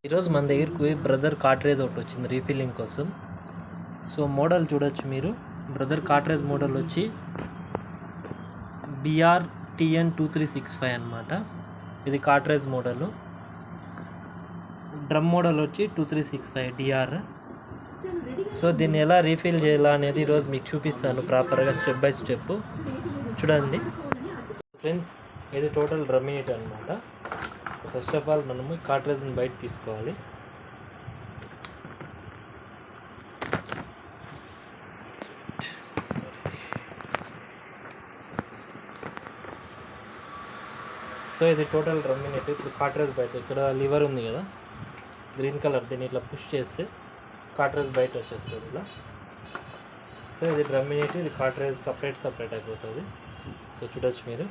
ఈరోజు మన దగ్గరికి బ్రదర్ కార్ట్రేజ్ ఒకటి వచ్చింది రీఫిల్లింగ్ కోసం. సో మోడల్ చూడొచ్చు మీరు. బ్రదర్ కార్ట్రేజ్ మోడల్ వచ్చి BR-TN2365 అనమాట. ఇది కార్ట్రేజ్ మోడల్. డ్రమ్ మోడల్ వచ్చి 2365 DR. సో దీన్ని ఎలా రీఫిల్ చేయాలా అనేది ఈరోజు మీకు చూపిస్తాను ప్రాపర్గా స్టెప్ బై స్టెప్. చూడండి ఫ్రెండ్స్, ఇది టోటల్ డ్రమ్ యూనిట్ అనమాట. ఫస్ట్ ఆఫ్ ఆల్ మనము కార్ట్రేజ్ని బయట తీసుకోవాలి. సో ఇది టోటల్ డ్రమ్ యూనిట్. ఇప్పుడు కార్ట్రేజ్ బయట ఇక్కడ లివర్ ఉంది కదా గ్రీన్ కలర్, దీన్ని ఇట్లా పుష్ చేస్తే కార్ట్రేజ్ బయట వచ్చేస్తుంది ఇలా. సో ఇది డ్రమ్ యూనిట్, ఇది కార్ట్రేజ్ సపరేట్ అయిపోతుంది. సో చూడొచ్చు మీరు.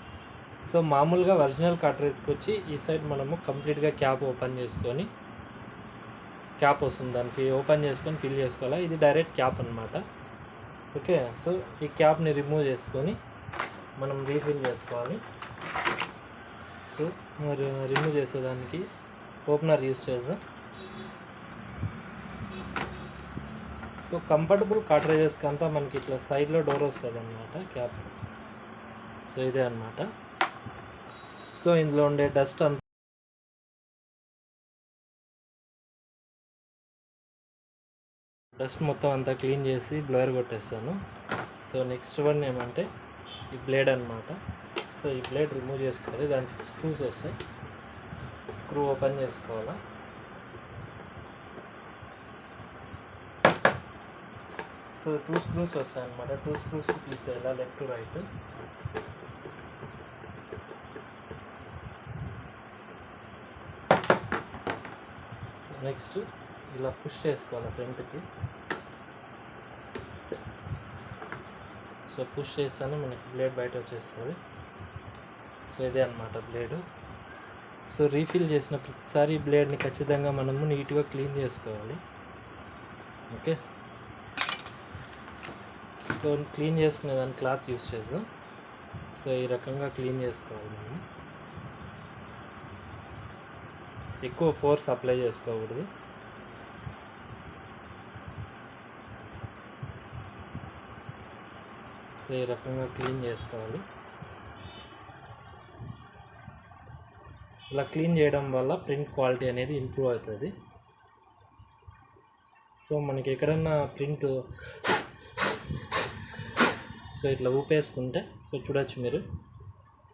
సో మామూలుగా ఒరిజినల్ కార్ట్రేజ్కి వచ్చి ఈ సైడ్ మనము కంప్లీట్గా క్యాప్ ఓపెన్ చేసుకొని, క్యాప్ వస్తుంది దానికి ఓపెన్ చేసుకొని ఫిల్ చేసుకోవాలి. ఇది డైరెక్ట్ క్యాప్ అనమాట. ఓకే, సో ఈ క్యాప్ని రిమూవ్ చేసుకొని మనం రీఫిల్ చేసుకోవాలి. సో మరి రిమూవ్ చేసేదానికి ఓపెనర్ యూజ్ చేద్దాం. సో కంఫర్టబుల్ కార్ట్రేజెస్కి అంతా మనకి ఇట్లా సైడ్లో డోర్ వస్తుంది అనమాట క్యాప్. సో ఇదే అనమాట. సో ఇందులో ఉండే డస్ట్ అంతా మొత్తం అంతా క్లీన్ చేసి బ్లోయర్ కొట్టేస్తాను. సో నెక్స్ట్ వన్ ఏమంటే ఈ బ్లేడ్ అనమాట. సో ఈ బ్లేడ్ రిమూవ్ చేసుకోవాలి. దానికి స్క్రూస్ వస్తాయి, స్క్రూ ఓపెన్ చేసుకోవాలా. సో 2 స్క్రూస్ వస్తాయి అనమాట. 2 స్క్రూస్ తీసేయాలా left to right. So next ఇలా పుష్ చేసుకోవాలి ఫ్రంట్కి. సో పుష్ చేస్తాను మనకి బ్లేడ్ బయట వచ్చేస్తుంది. సో ఇదే అనమాట బ్లేడు. సో రీఫిల్ చేసిన ప్రతిసారి బ్లేడ్ని ఖచ్చితంగా మనము నీట్గా క్లీన్ చేసుకోవాలి. ఓకే, సో క్లీన్ చేసుకునే దాన్ని క్లాత్ యూస్ చేద్దాం. సో ఈ రకంగా క్లీన్ చేసుకోవాలి మనం. ఎక్కువ ఫోర్స్ అప్లై చేసుకోకూడదు. సో ఈ రకంగా క్లీన్ చేసుకోవాలి. ఇలా క్లీన్ చేయడం వల్ల ప్రింట్ క్వాలిటీ అనేది ఇంప్రూవ్ అవుతుంది. సో మనకి ఎక్కడన్నా ప్రింట్ సో ఇట్లా ఊపేసుకుంటే, సో చూడొచ్చు మీరు.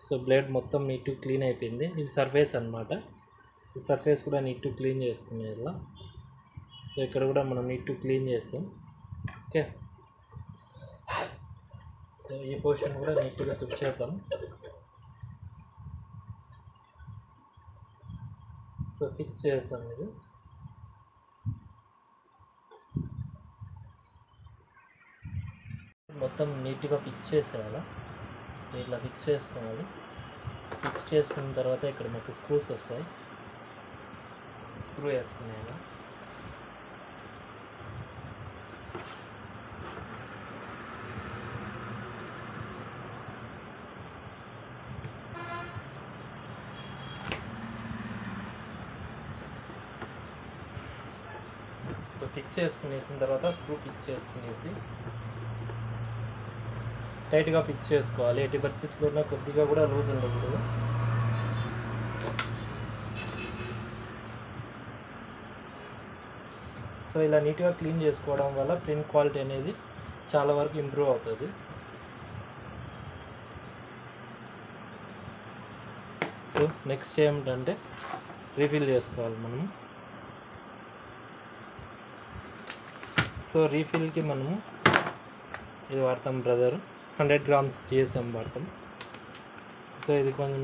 సో బ్లేడ్ మొత్తం నీట్గా క్లీన్ అయిపోయింది. ఇది సర్ఫేస్ అనమాట. ఈ సర్ఫేస్ కూడా నీట్గా క్లీన్ చేసుకునే ఇలా. సో ఇక్కడ కూడా మనం నీట్గా క్లీన్ చేస్తాం. ఓకే, సో ఈ పోర్షన్ కూడా నీట్గా తుడిచేద్దాం. సో ఫిక్స్ చేస్తాం ఇది. మొత్తం నీట్గా ఫిక్స్ చేసేయాలి. సో ఇట్లా ఫిక్స్ చేసుకోవాలి. ఫిక్స్ చేసుకున్న తర్వాత ఇక్కడ మనకు స్క్రూస్ వస్తాయి, స్క్రూ వేసుకునేలా. సో ఫిక్స్ చేసుకునేసిన తర్వాత స్క్రూ ఫిక్స్ చేసుకునేసి టైట్గా ఫిక్స్ చేసుకోవాలి. ఎట్టి పరిస్థితుల్లో కొద్దిగా కూడా లూజ్ ఉండకూడదు. సో ఇలా నీట్గా క్లీన్ చేసుకోవడం వల్ల ప్రింట్ క్వాలిటీ అనేది చాలా వరకు ఇంప్రూవ్ అవుతుంది. సో నెక్స్ట్ ఏమిటంటే రీఫిల్ చేసుకోవాలి మనము. సో రీఫిల్కి మనము ఇది వాడతాం బ్రదర్ 100 grams GSM వాడతాం. సో ఇది కొంచెం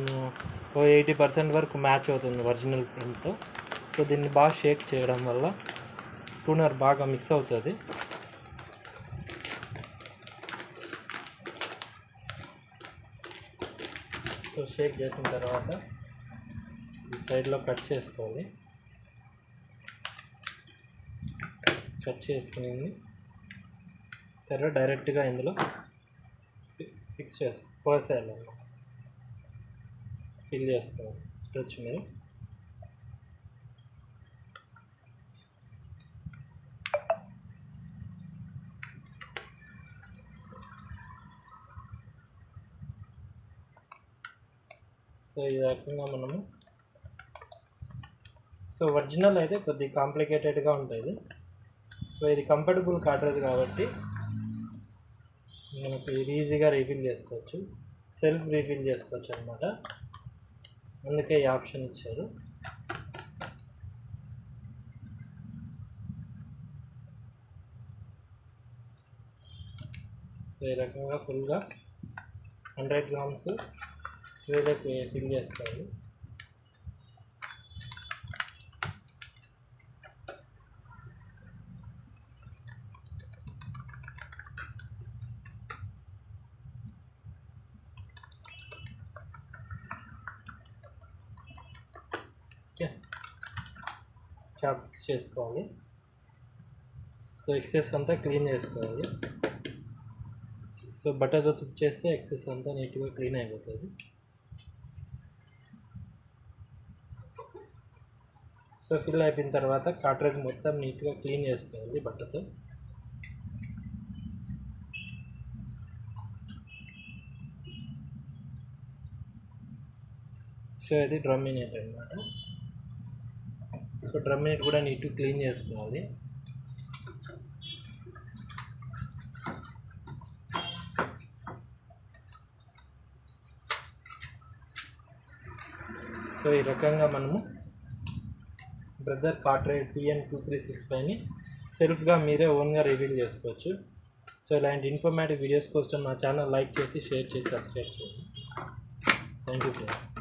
80% వరకు మ్యాచ్ అవుతుంది ఒరిజినల్ ప్రింట్తో. సో దీన్ని బాగా షేక్ చేయడం వల్ల టూనర్ బాగా మిక్స్ అవుతుంది. సో షేక్ చేసిన తర్వాత ఈ సైడ్లో కట్ చేసుకోవాలి. కట్ చేసుకుని తర్వాత డైరెక్ట్గా ఇందులో ఫిక్స్ పోసేయాలి, ఫిల్ చేసుకోవాలి. చూడొచ్చు మీరు. సో ఈ రకంగా మనము సో ఒరిజినల్ అయితే కొద్దిగా కాంప్లికేటెడ్గా ఉంటుంది. సో ఇది కంఫర్టబుల్ కాటరేజ్ కాబట్టి మనకు ఈజీగా రీఫిల్ చేసుకోవచ్చు, సెల్ఫ్ రీఫిల్ చేసుకోవచ్చు అనమాట. అందుకే ఈ ఆప్షన్ ఇచ్చారు. సో ఈ రకంగా ఫుల్గా 100 గ్రామ్స్ ట్రేలో ఫిల్ చేసుకోవాలి. ఓకే, క్యాప్ ఫిక్స్ చేసుకోవాలి. సో ఎక్సెస్ అంతా క్లీన్ చేసుకోవాలి. సో బటర్తో తుక్ చేస్తే ఎక్సెస్ అంతా నీట్గా క్లీన్ అయిపోతుంది. సో ఫిల్ అయిపోయిన తర్వాత కాటరేజ్ మొత్తం నీట్గా క్లీన్ చేసుకోవాలి బట్టతో. సో ఇది డ్రమ్ మినిట్ అనమాట. సో డ్రమ్ మినిట్ కూడా నీట్గా క్లీన్ చేసుకోవాలి. సో ఈ రకంగా మనము బ్రదర్ కాటరేజ్ PN2365ని సెల్ఫ్గా మీరే ఓన్గా రివీల్ చేసుకోవచ్చు. సో ఇలాంటి ఇన్ఫర్మేటివ్ వీడియోస్ కోసం నా ఛానల్ లైక్ చేసి షేర్ చేసి సబ్స్క్రైబ్ చేయండి. Thank you friends.